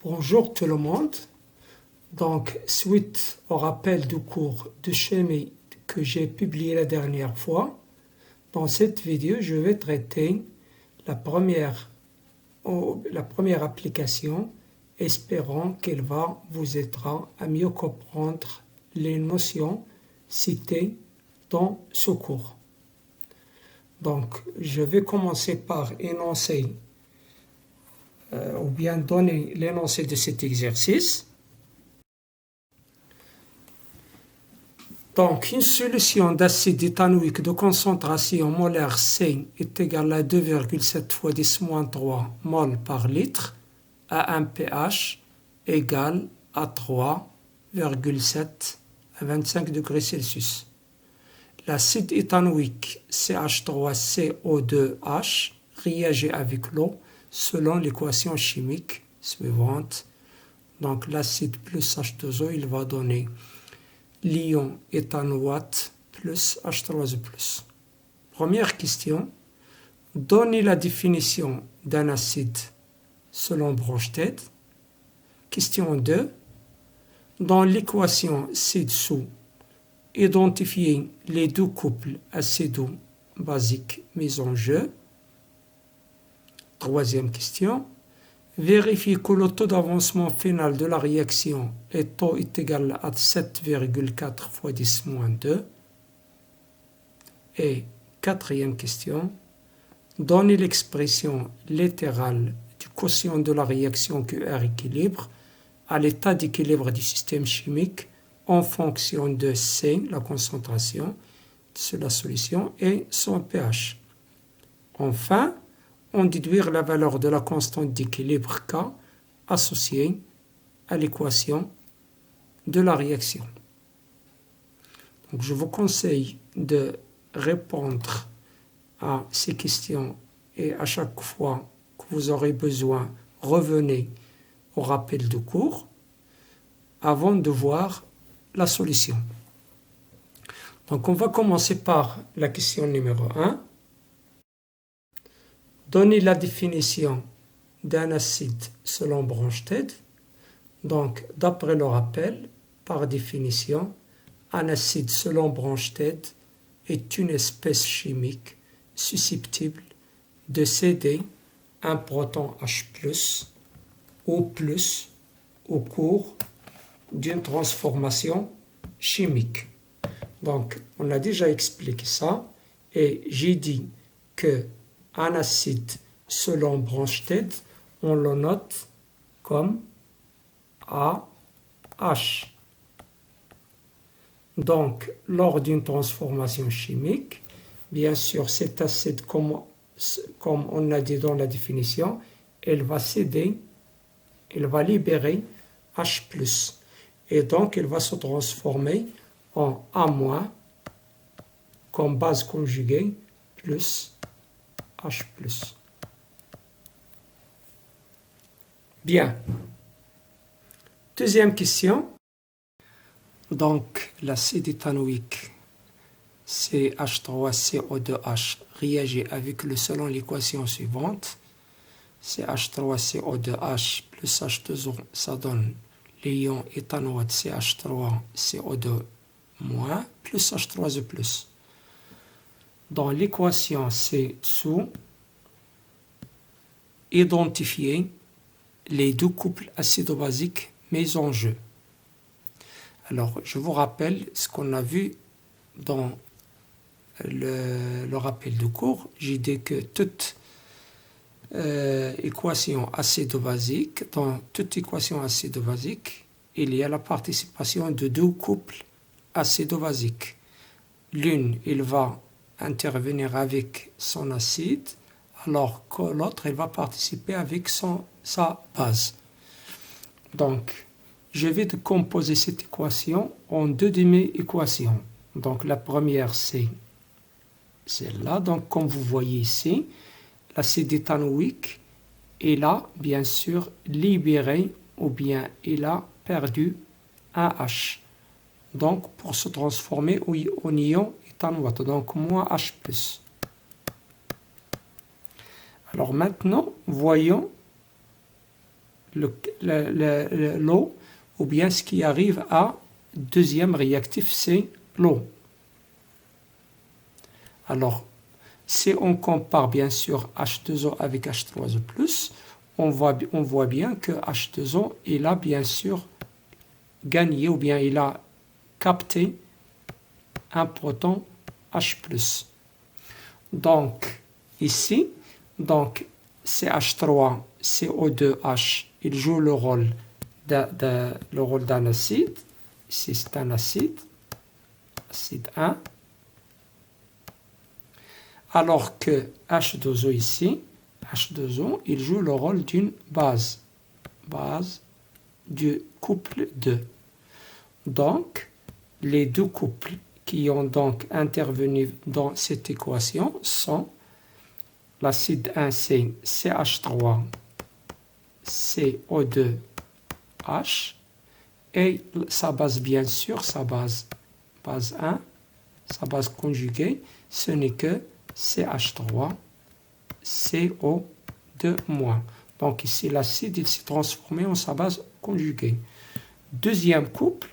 Bonjour tout le monde. Donc, suite au rappel du cours de chimie que j'ai publié la dernière fois, dans cette vidéo, je vais traiter la première application, espérant qu'elle va vous aider à mieux comprendre les notions citées dans ce cours. Donc, je vais commencer par énoncer ou bien donner l'énoncé de cet exercice. Donc, une solution d'acide éthanoïque de concentration molaire C est égale à 2,7 fois 10-3 mol par litre à un pH égal à 3,7 à 25 degrés Celsius. L'acide éthanoïque CH3CO2H réagit avec l'eau selon l'équation chimique suivante. Donc, l'acide plus H2O, il va donner l'ion éthanoate plus H3O+. Première question, donnez la définition d'un acide selon Bronsted. Question 2, dans l'équation ci-dessous, identifiez les deux couples acido-basiques mis en jeu. Troisième question, vérifiez que le taux d'avancement final de la réaction est égal à 7,4 fois 10-2. Et quatrième question, donnez l'expression littérale du quotient de la réaction QR équilibre à l'état d'équilibre du système chimique en fonction de C, la concentration de la solution, et son pH. Enfin, on déduire la valeur de la constante d'équilibre K associée à l'équation de la réaction. Donc, je vous conseille de répondre à ces questions et à chaque fois que vous aurez besoin, revenez au rappel du cours avant de voir la solution. Donc, on va commencer par la question numéro 1. Donnez la définition d'un acide selon Bronsted. Donc, d'après le rappel, par définition, un acide selon Bronsted est une espèce chimique susceptible de céder un proton H+, ou plus, au cours d'une transformation chimique. Donc, on a déjà expliqué ça et j'ai dit que un acide selon Bronsted, on le note comme AH. Donc, lors d'une transformation chimique, bien sûr, cet acide, comme on a dit dans la définition, elle va céder, elle va libérer H+. Et donc, elle va se transformer en A- comme base conjuguée plus H+. Bien. Deuxième question. Donc, l'acide éthanoïque CH3CO2H réagit avec le selon l'équation suivante. CH3CO2H plus H2O, ça donne l'ion éthanoate CH3CO2- plus H3O+. Dans l'équation ci-dessous, identifiez les deux couples acido-basiques mis en jeu. Alors, je vous rappelle ce qu'on a vu dans le rappel du cours. J'ai dit que toute équation acido-basique, dans toute équation acido-basique, il y a la participation de deux couples acido-basiques. L'une, il va intervenir avec son acide, alors que l'autre, elle va participer avec sa base. Donc, je vais composer cette équation en deux demi-équations. Donc, la première, c'est celle-là. Donc, comme vous voyez ici, l'acide éthanoïque, il a bien sûr libéré ou bien il a perdu un H. Donc, pour se transformer en ion éthanoate. Donc, moins H+. Alors maintenant, voyons l'eau, ou bien ce qui arrive à deuxième réactif, c'est l'eau. Alors, si on compare bien sûr H2O avec H3O+, on voit bien que H2O, il a bien sûr gagné, ou bien il a capté un proton H+. Donc, ici, donc, CH3, CO2H, il joue le rôle d'un acide. Ici, c'est un acide, acide 1. Alors que H2O ici, H2O, il joue le rôle d'une base du couple 2. Donc, les deux couples qui ont donc intervenu dans cette équation sont l'acide 1C, CH3, CO2H, et sa base, bien sûr, sa base 1, sa base conjuguée, ce n'est que CH3, CO2-. Donc ici, l'acide, il s'est transformé en sa base conjuguée. Deuxième couple,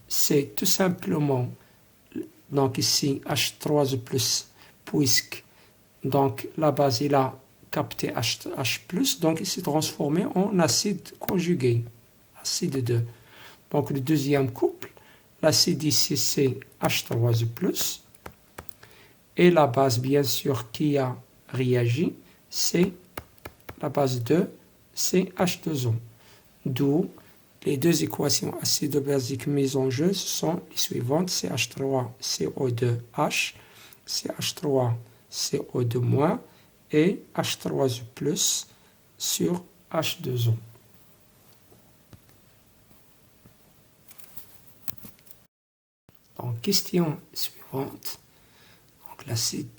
c'est tout simplement, donc ici, H3+, puisque donc la base, il a capté H+, donc il s'est transformé en acide conjugué, acide 2. Donc le deuxième couple, l'acide ici, c'est H3+, et la base, bien sûr, qui a réagi, c'est la base 2, c'est H2O. D'où les deux équations acido-basiques mises en jeu sont les suivantes, CH3CO2H, CH3CO2- et H3O+ sur H2O. Donc, question suivante. Donc, l'acide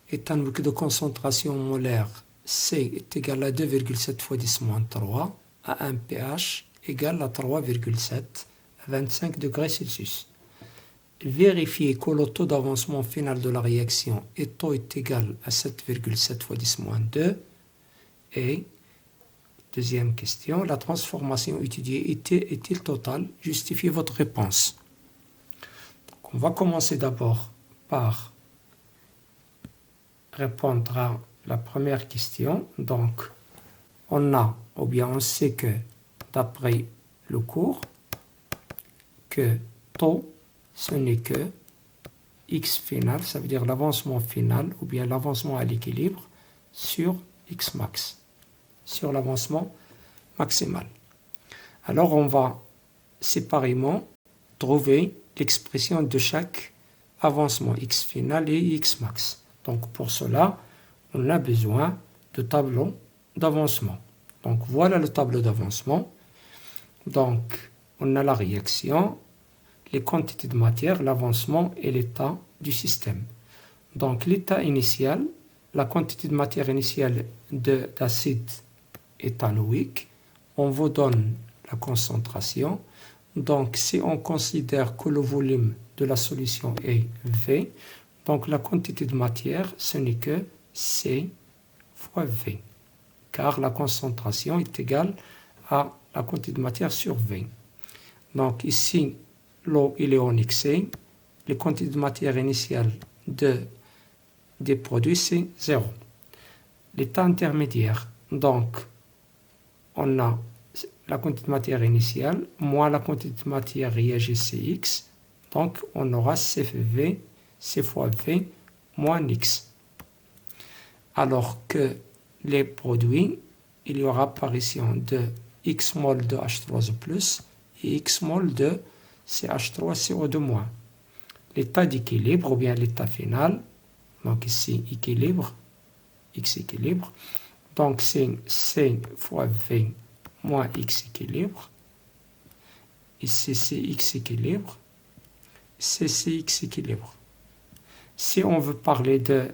est un liquide de concentration molaire C est égal à 2,7 fois 10-3 à un pH égal à 3,7 à 25 degrés Celsius. Vérifiez que le taux d'avancement final de la réaction est égal à 7,7 fois 10-2. Et, deuxième question, la transformation étudiée est-il totale? Justifiez votre réponse. Donc, on va commencer d'abord par répondre à la première question. Donc, on sait que, d'après le cours, que taux, ce n'est que x final, ça veut dire l'avancement final, ou bien l'avancement à l'équilibre, sur x max, sur l'avancement maximal. Alors, on va séparément trouver l'expression de chaque avancement x final et x max. Donc, pour cela, on a besoin de tableau d'avancement. Donc, voilà le tableau d'avancement. Donc, on a la réaction, les quantités de matière, l'avancement et l'état du système. Donc, l'état initial, la quantité de matière initiale d'acide éthanoïque, on vous donne la concentration. Donc, si on considère que le volume de la solution est V, donc la quantité de matière, ce n'est que C fois V, car la concentration est égale à la quantité de matière sur V. Donc ici, l'eau il est en excès, les quantités de matière initiale des produits, c'est 0. L'état intermédiaire, donc on a la quantité de matière initiale moins la quantité de matière réagée Cx, donc on aura CV, C fois V moins X. Alors que les produits, il y aura apparition de X mol de H3O+, et X mol de CH3CO2-. L'état d'équilibre, ou bien l'état final, donc ici équilibre, X équilibre, donc c'est C fois V moins X équilibre, ici c'est X équilibre, c'est X équilibre. Si on veut parler de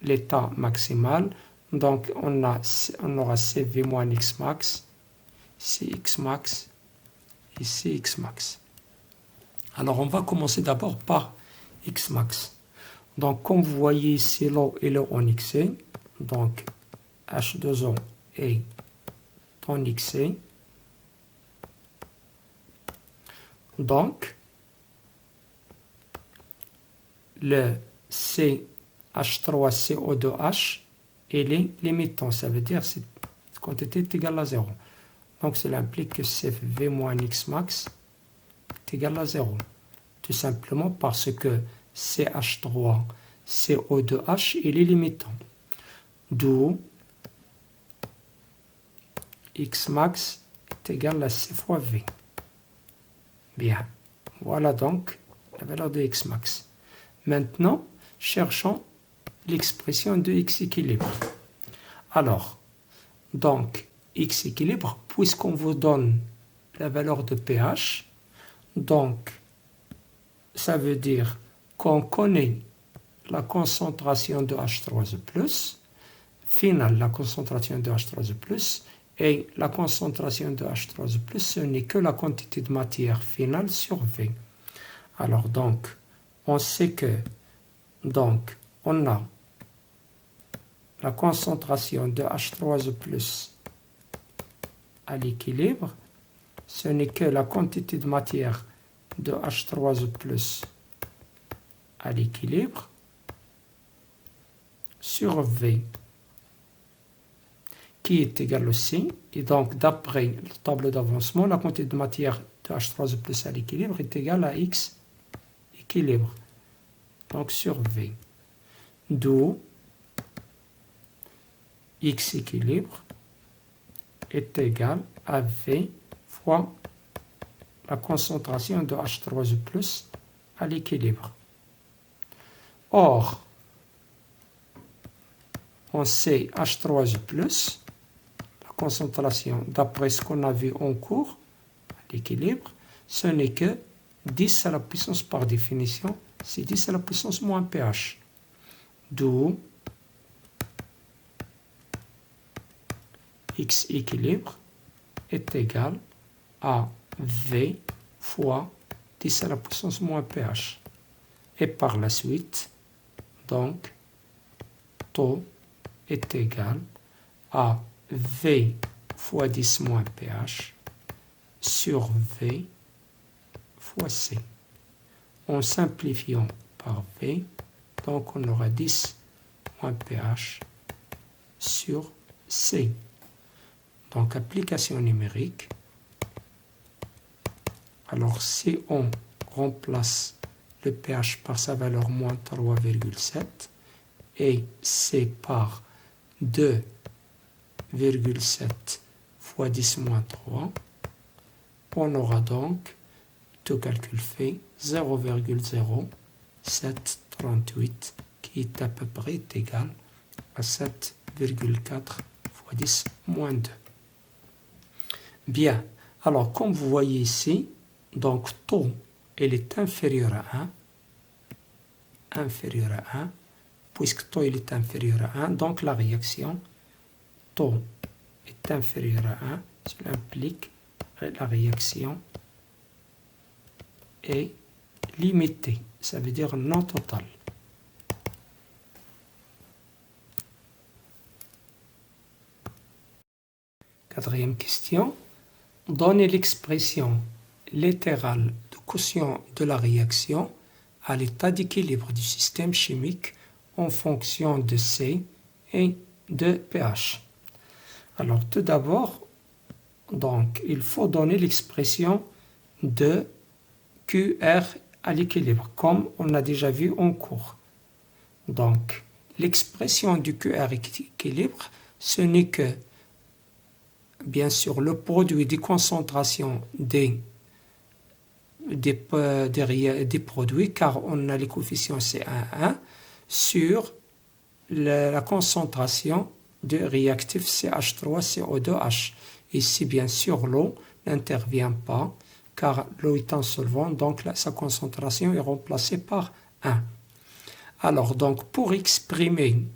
l'état maximal, donc on aura CV moins X max, Cx max et Cx max. Alors on va commencer d'abord par X max. Donc comme vous voyez ici l'eau est en excès, donc H2O est ton XC. Donc, le CH3CO2H, il est limitant. Ça veut dire que cette quantité est égale à 0. Donc, cela implique que CFV moins Xmax est égal à 0. Tout simplement parce que CH3CO2H, il est limitant. D'où Xmax est égal à C fois V. Bien. Voilà donc la valeur de Xmax. Maintenant, cherchons l'expression de X équilibre. Alors, donc, X équilibre, puisqu'on vous donne la valeur de pH, donc, ça veut dire qu'on connaît la concentration de H3+, finale, la concentration de H3+, et la concentration de H3+, ce n'est que la quantité de matière finale sur V. Alors, donc, on sait que, donc, on a la concentration de H3+ à l'équilibre, ce n'est que la quantité de matière de H3+ à l'équilibre sur V, qui est égal aussi, et donc d'après le tableau d'avancement, la quantité de matière de H3+ à l'équilibre est égale à X équilibre, donc sur V. D'où X équilibre est égal à V fois la concentration de H3+ à l'équilibre. Or, on sait H3+, la concentration, d'après ce qu'on a vu en cours, à l'équilibre, ce n'est que 10 à la puissance par définition, c'est 10 à la puissance moins pH. D'où X équilibre est égal à V fois 10 à la puissance moins pH. Et par la suite, donc, taux est égal à V fois 10 moins pH sur V fois C. En simplifiant par V, donc on aura 10 moins pH sur C. Donc, application numérique. Alors, si on remplace le pH par sa valeur moins 3,7 et C par 2,7 fois 10 moins 3, on aura donc, tout calcul fait, 0,0738 qui est à peu près égal à 7,4 fois 10 moins 2. Bien, alors comme vous voyez ici, donc taux, il est inférieur à 1, puisque taux il est inférieur à 1, donc la réaction taux est inférieur à 1, cela implique que la réaction est limitée, ça veut dire non totale. Quatrième question. Donnez l'expression littérale de quotient de la réaction à l'état d'équilibre du système chimique en fonction de C et de pH. Alors, tout d'abord, donc, il faut donner l'expression de QR à l'équilibre, comme on a déjà vu en cours. Donc, l'expression du QR équilibre, ce n'est que bien sûr le produit des concentrations des produits, car on a les coefficients C1,1 sur la concentration de réactif CH3CO2H. Ici, bien sûr, l'eau n'intervient pas, car l'eau est un solvant, donc sa concentration est remplacée par 1. Alors, donc, pour exprimer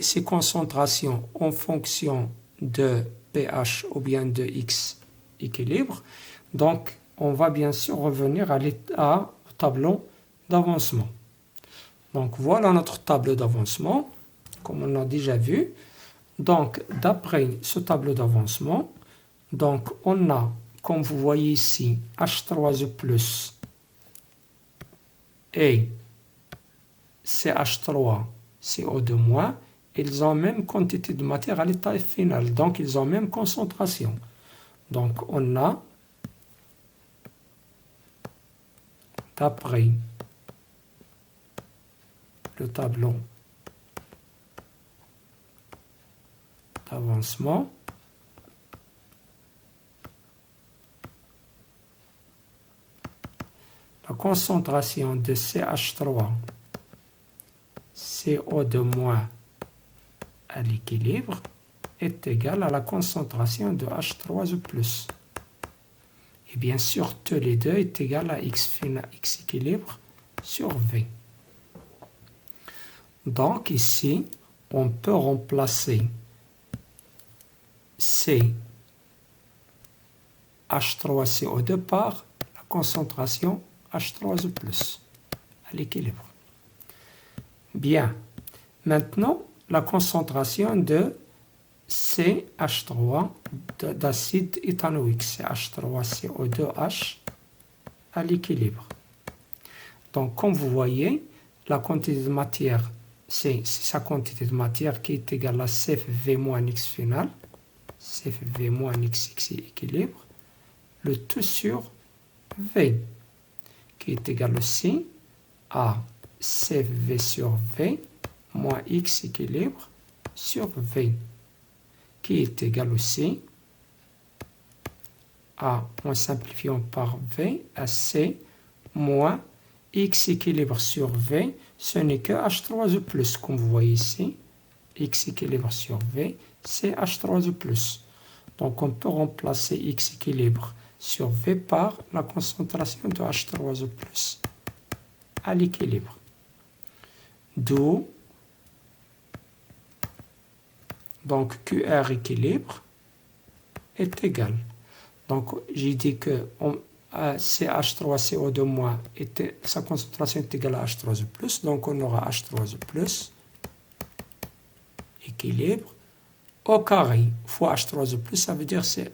ces concentrations en fonction de pH ou bien de X équilibre, donc on va bien sûr revenir au tableau d'avancement. Donc voilà notre tableau d'avancement, comme on a déjà vu. Donc, d'après ce tableau d'avancement, donc on a, comme vous voyez ici, H3O+, et CH3, CO2-, ils ont même quantité de matière à l'état final, donc ils ont même concentration. Donc on a, d'après le tableau d'avancement, la concentration de CH3, CO2- à l'équilibre est égale à la concentration de H3O+. Et bien sûr, tous les deux est égal à X équilibre sur V. Donc ici, on peut remplacer CH3CO2 par la concentration H3O+, à l'équilibre. Bien. Maintenant, la concentration de CH3 d'acide éthanoïque, CH3CO2H à l'équilibre. Donc, comme vous voyez, la quantité de matière, c'est sa quantité de matière qui est égale à CFV moins X final, CFV moins X équilibre, le tout sur V, qui est égal aussi à CFV sur V moins X équilibre sur V, qui est égal aussi à, en simplifiant par V, à C moins X équilibre sur V, ce n'est que H3O+, comme vous voyez ici. X équilibre sur V, c'est H3O+. Donc on peut remplacer X équilibre sur V par la concentration de H3O+, à l'équilibre. D'où donc QR équilibre est égal. Donc j'ai dit que CH3CO2- sa concentration est égale à H3O+, donc on aura H3O+, équilibre, au carré fois H3O+, ça veut dire c'est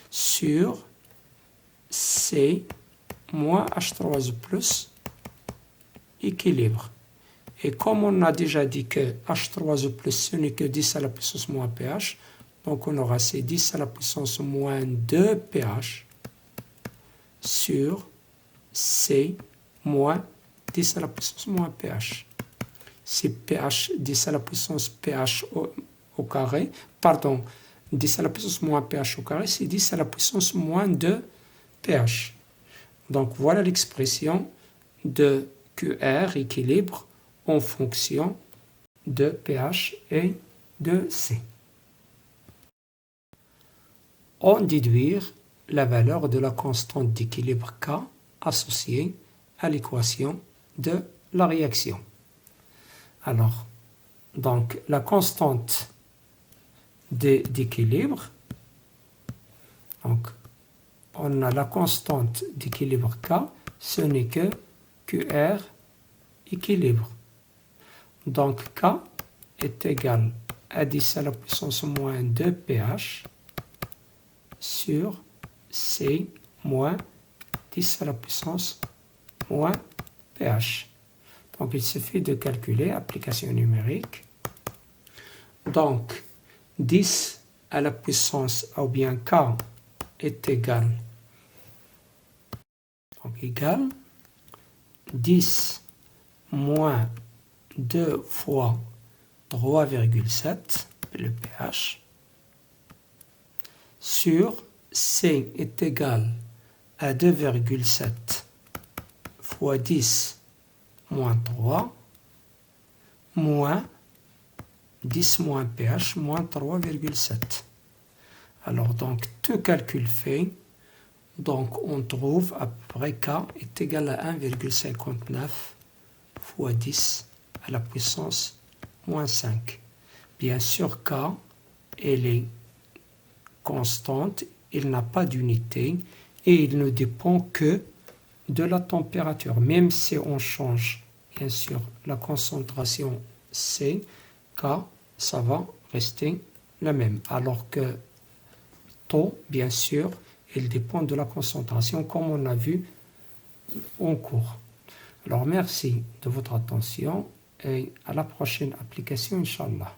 sur C moins H3O+, équilibre. Et comme on a déjà dit que H3O+, ce n'est que 10 à la puissance moins pH, donc on aura C 10 à la puissance moins 2 pH sur C moins 10 à la puissance moins pH. C'est pH 10 à la puissance pH au carré, pardon, 10 à la puissance moins pH au carré, c'est 10 à la puissance moins 2 pH. Donc voilà l'expression de QR équilibre en fonction de pH et de C. On déduire la valeur de la constante d'équilibre K associée à l'équation de la réaction. Alors, donc la constante d'équilibre, donc on a la constante d'équilibre K, ce n'est que QR équilibre. Donc K est égal à 10 à la puissance moins 2 pH sur C moins 10 à la puissance moins pH. Donc il suffit de calculer application numérique. Donc 10 à la puissance, ou bien K est égal, donc égal 10 moins 2 fois 3,7, le pH, sur C est égal à 2,7 fois 10 moins 3, moins 10 moins pH, moins 3,7. Alors, donc, tout calcul fait, donc on trouve à peu près K est égal à 1,59 fois 10 à la puissance moins 5. Bien sûr, K, elle est constante, il n'a pas d'unité et il ne dépend que de la température. Même si on change, bien sûr, la concentration C, K, ça va rester la même, alors que taux, bien sûr, il dépend de la concentration, comme on a vu en cours. Alors, merci de votre attention et à la prochaine application, Inch'Allah.